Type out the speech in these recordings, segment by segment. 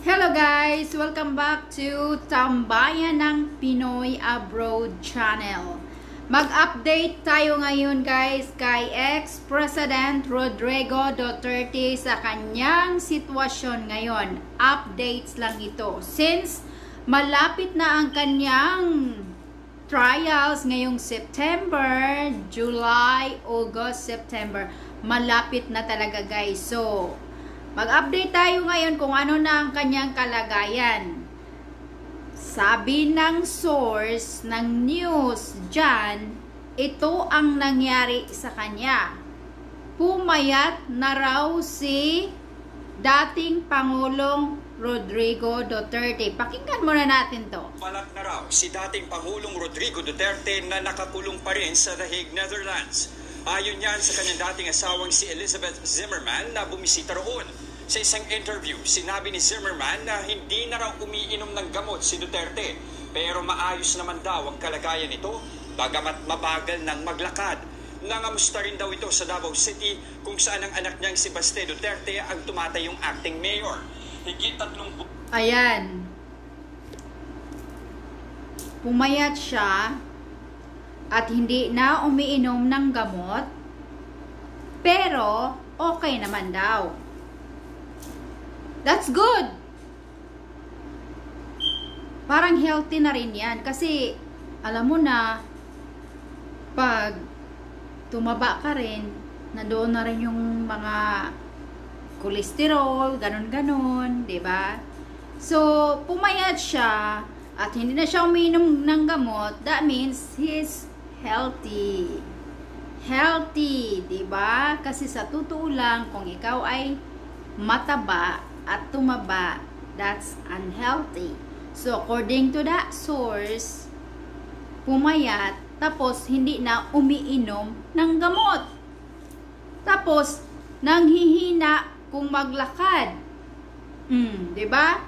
Hello guys! Welcome back to Tambayan ng Pinoy Abroad Channel. Mag-update tayo ngayon guys kay ex-President Rodrigo Duterte sa kanyang sitwasyon ngayon. Updates lang ito. Since malapit na ang kanyang trials ngayong September, July, August, September. Malapit na talaga guys. So, mag-update tayo ngayon kung ano na ang kanyang kalagayan. Sabi ng source ng news dyan, ito ang nangyari sa kanya. Pumayat na raw si dating Pangulong Rodrigo Duterte. Pakinggan muna natin to. Palat na raw si dating Pangulong Rodrigo Duterte na nakakulong pa rin sa The Hague, Netherlands. Ayon yan sa kanyang dating asawang si Elizabeth Zimmerman na bumisita roon. Sa isang interview, sinabi ni Zimmerman na hindi na raw umiinom ng gamot si Duterte, pero maayos naman daw ang kalagayan nito, bagamat mabagal ng maglakad. Nangamusta rin daw ito sa Davao City kung saan ang anak niyang si Baste Duterte ang tumatayong acting mayor. Higit 3 Ayan. Pumayat siya at hindi na umiinom ng gamot, pero okay naman daw. That's good. Parang healthy na rin yan. Kasi, alam mo na, pag tumaba ka rin, nandoon na rin yung mga cholesterol, ganon-ganon, diba? So, pumayat siya, at hindi na siya uminom ng gamot, that means he's healthy. Healthy, diba? Kasi sa totoo lang, kung ikaw ay mataba at tumaba, that's unhealthy. So, according to that source, pumayat, tapos hindi na umiinom ng gamot. Tapos, nanghihina kung maglakad. Diba?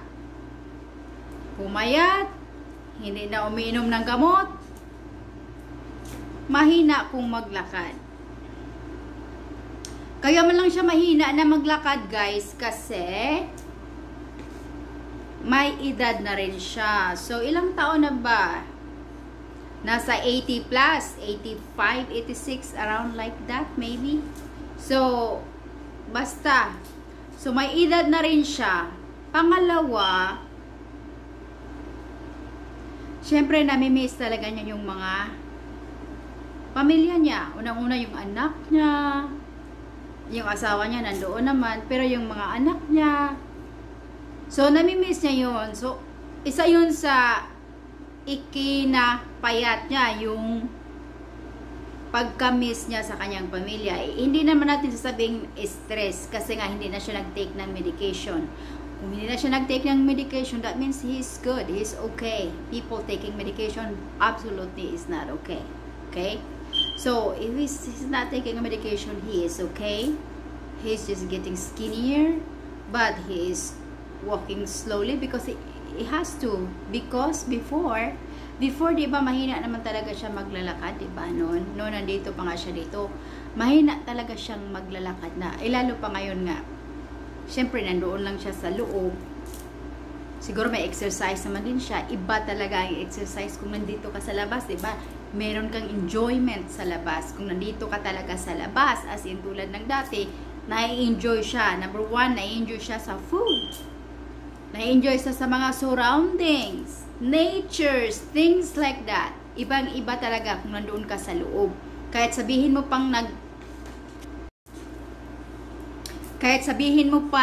Pumayat, hindi na umiinom ng gamot, mahina kung maglakad. Kaya man lang siya mahina na maglakad guys kasi may edad na rin siya. So, ilang taon na ba? Nasa 80 plus, 85, 86, around like that maybe. So, basta. So, may edad na rin siya. Pangalawa, syempre namimiss talaga niya yung mga pamilya niya. Unang-una yung anak niya, yung asawa niya nandoon naman, pero yung mga anak niya, so namimiss niya yun. So isa yun sa ikinapayat niya, yung pagka-miss niya sa kanyang pamilya. Hindi naman natin sasabing stress kasi nga hindi na siya nag-take ng medication. Kung hindi na siya nag-take ng medication, that means he's good, he's okay. People taking medication absolutely is not okay. Okay? So, if he's not taking a medication, he is okay. He's just getting skinnier, but he is walking slowly because he has to. Because before, di ba, mahina naman talaga siya maglalakad, di ba, noon nandito pa nga siya dito, mahina talaga siyang maglalakad na. Lalo pa ngayon nga, syempre, nandoon lang siya sa loob. Siguro may exercise naman din siya. Iba talaga ang exercise kung nandito ka sa labas, di ba? Meron kang enjoyment sa labas. Kung nandito ka talaga sa labas, as in tulad ng dati, nai-enjoy siya. Number one, nai-enjoy siya sa food. Nai-enjoy siya sa mga surroundings, natures, things like that. Ibang-iba talaga kung nandoon ka sa loob. Kahit sabihin mo pa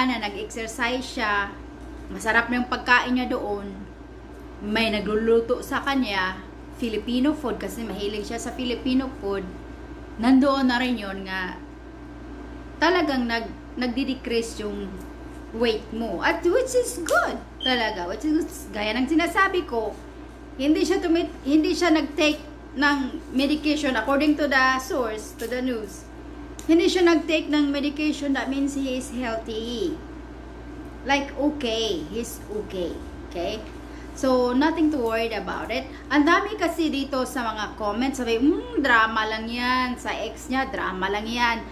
na nag-exercise siya, masarap na yung pagkain niya doon, may nagluluto sa kanya, Filipino food, kasi mahilig siya sa Filipino food, nandoon na rin yun nga, talagang nagdi-decrease yung weight mo. At which is good, talaga. Which is, gaya ng sinasabi ko, hindi siya nag-take ng medication, according to the source, to the news. Hindi siya nag-take ng medication, that means he is healthy. Like, okay. He's okay. Okay? So, nothing to worry about it. Ang dami kasi dito sa mga comments, sabi, drama lang yan. Sa ex niya, drama lang yan.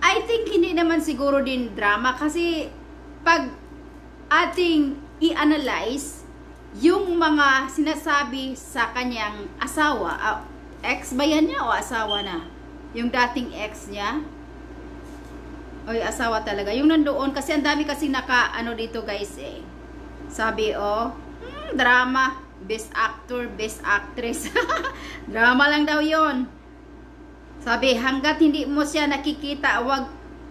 I think hindi naman siguro din drama kasi pag ating i-analyze yung mga sinasabi sa kanyang asawa. Ex ba yan niya o asawa na? Yung dating ex niya? O yung asawa talaga? Yung nandoon, kasi ang dami kasi ano dito guys eh. Sabi drama, best actor, best actress. Drama lang daw yon. Sabi, hanggat hindi mo siya nakikita,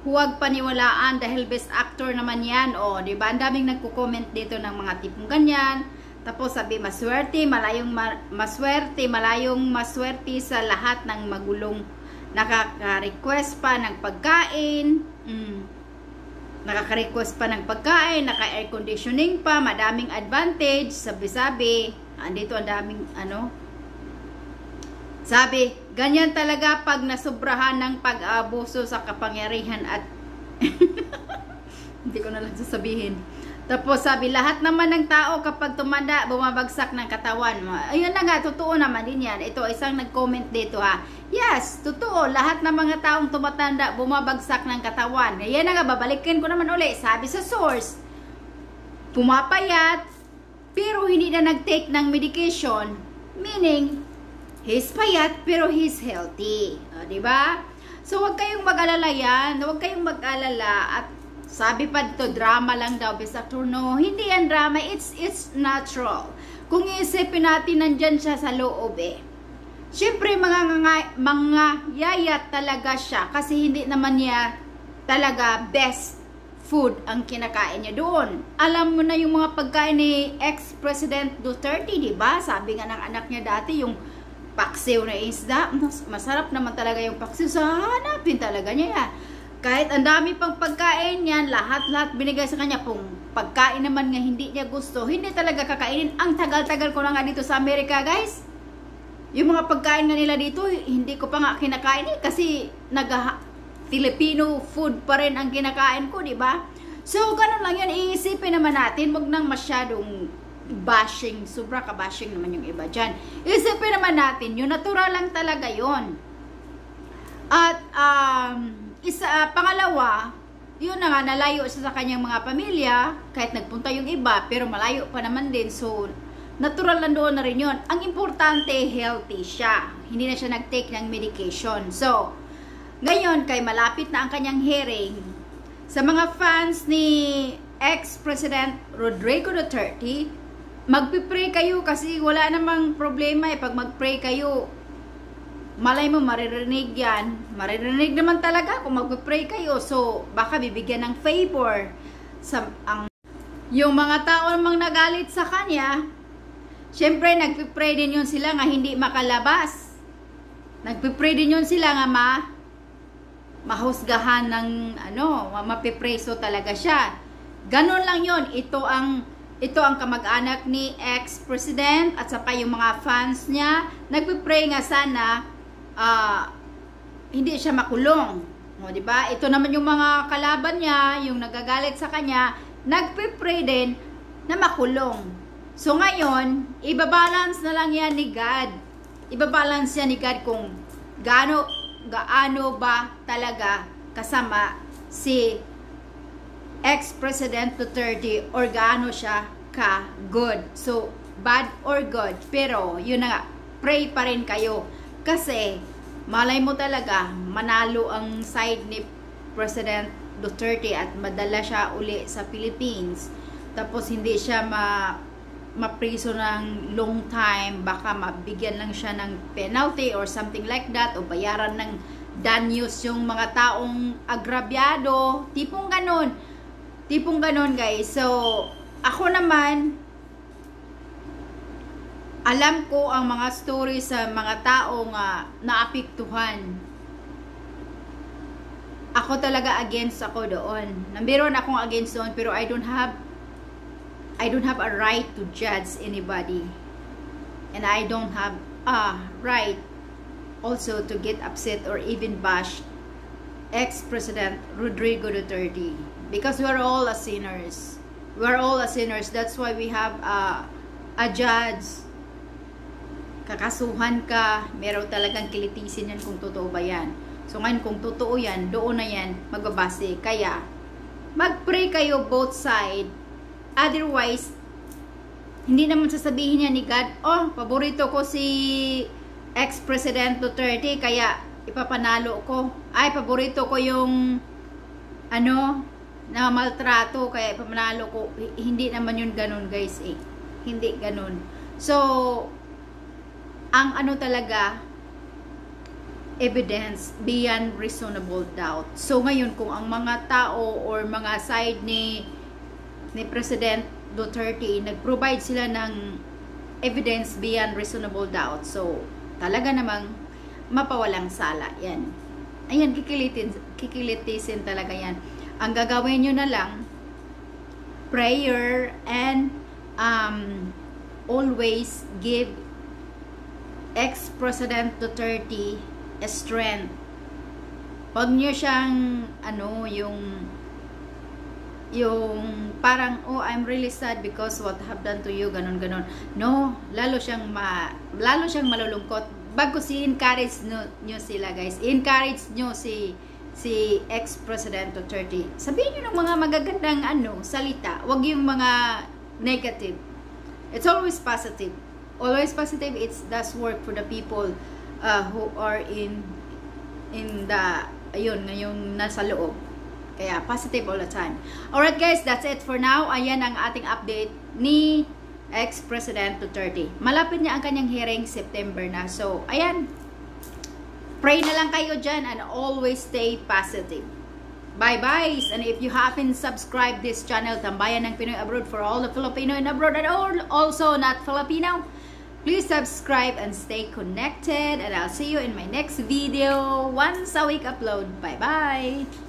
huwag paniwalaan dahil best actor naman yan. O, diba? Ang daming nagko-comment dito ng mga tipong ganyan. Tapos sabi, maswerte, malayong maswerte sa lahat ng magulong. Nakaka-request pa ng pagkain. Nakaka-request pa ng pagkain, naka-air conditioning pa, madaming advantage, sabi-sabi. Andito ang daming sabi, ganyan talaga pag nasubrahan ng pag-abuso sa kapangyarihan at hindi ko na lang sasabihin. Tapos sabi, lahat naman ng tao kapag tumanda, bumabagsak ng katawan. Ayun na nga, totoo naman din yan. Ito, isang nag-comment dito ha. Yes, totoo. Lahat ng mga taong tumatanda, bumabagsak ng katawan. Ayan na nga, babalikin ko naman uli. Sabi sa source, pumapayat, pero hindi na nag-take ng medication. Meaning, he's payat, pero he's healthy. Diba? So, huwag kayong mag-alala yan. Huwag kayong mag-alala at sabi pa dito, drama lang daw, best actor. No, hindi yan drama. It's natural. Kung iisipin natin, nandyan siya sa loob eh. Siyempre, mga yayat talaga siya. Kasi hindi naman niya talaga best food ang kinakain niya doon. Alam mo na yung mga pagkain ni ex-President Duterte, diba? Sabi nga ng anak niya dati, yung paksiw na isda. Masarap naman talaga yung paksiw. So, hanapin talaga niya yan. Kahit ang dami pang pagkain yan, lahat binigay sa kanya. Kung pagkain naman nga hindi niya gusto, hindi talaga kakainin. Ang tagal-tagal ko na nga dito sa Amerika, guys. Yung mga pagkain nga nila dito, hindi ko pa nga kinakain eh, kasi Filipino food pa rin ang kinakain ko, di ba? So, ganun lang yan. Iisipin naman natin, wag nang masyadong bashing. Sobra ka-bashing naman yung iba dyan. Iisipin naman natin, yung natural lang talaga yon. At, pangalawa, yun na nga, nalayo siya sa kanyang mga pamilya, kahit nagpunta yung iba, pero malayo pa naman din, so, natural lang doon na rin yun. Ang importante, healthy siya. Hindi na siya nag-take ng medication. So, ngayon, kay malapit na ang kanyang hearing, sa mga fans ni ex-President Rodrigo Duterte, magpipray kayo kasi wala namang problema eh. Pag mag-pray kayo, malay mo, maririnig yan. Maririnig naman talaga kung mag-pray kayo. So, baka bibigyan ng favor yung mga tao namang nagalit sa kanya. Syempre, nagpipray din yun sila nga hindi makalabas. Nagpipray din yun sila nga mahusgahan ng mapipreso talaga siya. Ganon lang yun. Ito ang kamag-anak ni ex-president at saka yung mga fans niya. Nagpipray nga sana hindi siya makulong. O, diba? Ito naman yung mga kalaban niya, yung nagagalit sa kanya, nagpipray din na makulong. So ngayon, ibabalance na lang yan ni God. Ibabalance yan ni God kung gaano ba talaga kasama si ex-President Duterte or gaano siya ka-good. So, bad or good. Pero, yun na nga, pray pa rin kayo. Kasi, malay mo talaga, manalo ang side ni President Duterte at madala siya uli sa Philippines. Tapos, hindi siya mapriso ng long time. Baka mabigyan lang siya ng penalty or something like that. O bayaran ng danyos yung mga taong agrabyado. Tipong ganon. Tipong ganon, guys. So, ako naman, alam ko ang mga stories sa mga taong naapektuhan. Ako talaga against ako doon. Nambiron akong against doon, pero I don't have a right to judge anybody. And I don't have a right also to get upset or even bash ex-President Rodrigo Duterte. Because we're all a sinners. We're all a sinners. That's why we have a judge. Kakasuhan ka, meron talagang kilitisin yan kung totoo ba yan. So ngayon kung totoo yan, doon na yan magbabase. Kaya, mag-pray kayo both side Otherwise, hindi naman sasabihin niya ni God, oh, paborito ko si ex-President Duterte, kaya ipapanalo ko. Ay, paborito ko yung na maltrato, kaya ipapanalo ko. Hindi naman yun ganun, guys, eh. Hindi ganun. So, ang talaga, evidence beyond reasonable doubt. So, ngayon, kung ang mga tao or mga side ni President Duterte, nag-provide sila ng evidence beyond reasonable doubt. So, talaga namang mapawalang sala. Yan. Ayan, kikilitisin talaga yan. Ang gagawin nyo na lang, prayer and always give ex-President Duterte a strength. Huwag nyo siyang, yung parang, oh, I'm really sad because what have done to you, ganon. No, lalo siyang malulungkot. Bago encourage nyo sila, guys. Encourage nyo si ex-President Duterte. Sabihin nyo ng mga magagandang salita. Huwag yung mga negative. It's always positive. Always positive. It does work for the people who are in the, ngayong nasa loob. Kaya, positive all the time. Alright guys, that's it for now. Ayan ang ating update ni ex-President Duterte. Malapit niya ang kanyang hearing, September na. So, ayan. Pray na lang kayo dyan and always stay positive. Bye-bye! And if you haven't subscribed this channel, Tambayan ng Pinoy Abroad, for all the Filipino in abroad and also not Filipino, please subscribe and stay connected. And I'll see you in my next video. Once a week upload. Bye-bye!